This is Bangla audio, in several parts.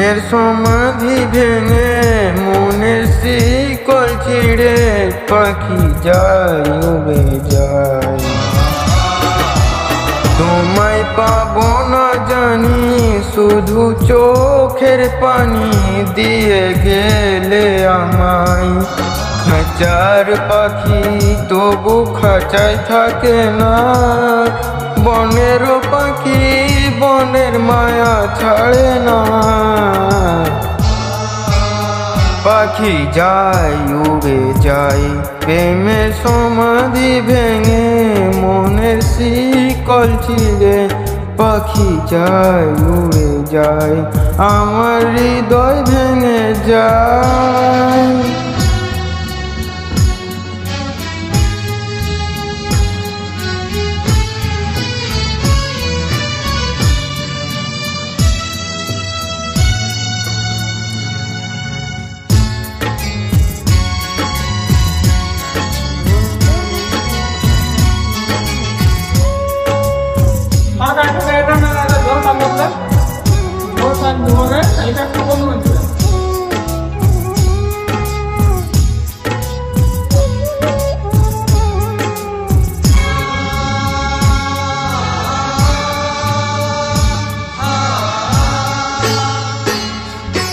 মনের সমাধি ভেঙে মনের শিকল ছিঁড়ে পাখি যায় উড়ে যায়। তোমায় পাবো না জানি শুধু চোখের পানি দিয়ে গেলে আমায়। খাঁচার পাখি তবু খাঁচায় থাকে না, বনের পাখি বনের মায়া ছাড়ে না। পাখি যায় উড়ে যায় প্রেমের সমাধি ভেঙে মনের শিকল ছিঁড়ে পাখি যায় উড়ে যায়, আমার হৃদয় ভেঙে যায়।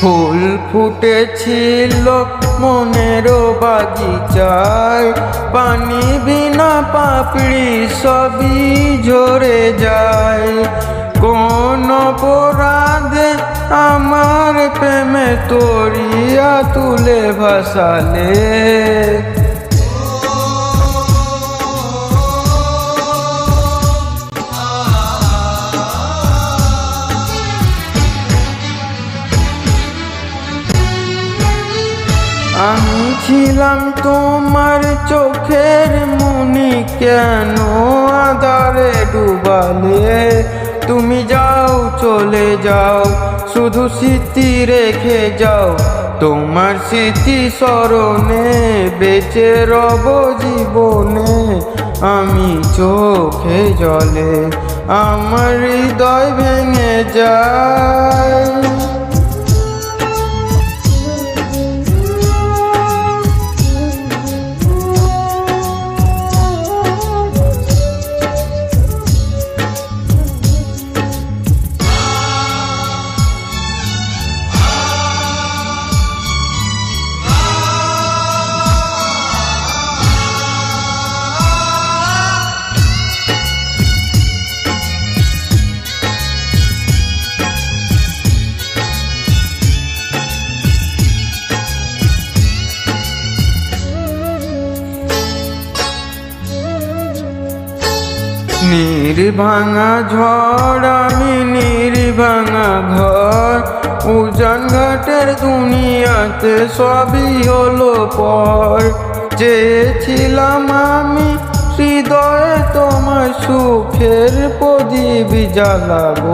ফুল ফুটেছিল মনের বাগিচায়, পানি বিনা পাপড়ি সবই ঝরে যায়। কোন অপরাধে আমার প্রেমে তরিয়া তুলে ভাসালে, আমি ছিলাম তোমার চোখের মনি, কেন আধারে ডুবালে। তুমি যাও চলে যাও শুধু স্মৃতি রেখে যাও, তোমার স্মৃতি স্মরণে বেঁচে রব জীবনে। আমি চোখে জলে আমার হৃদয় ভেঙে যায়। নির্ভাঙা ঝড় আমি নির্ভাঙা ঘর, উজান ঘাটের দুনিয়াতে সবই হলো পর। চেয়েছিলাম আমি হৃদয়ে তোমার সুখের প্রদীপ জ্বালাবো।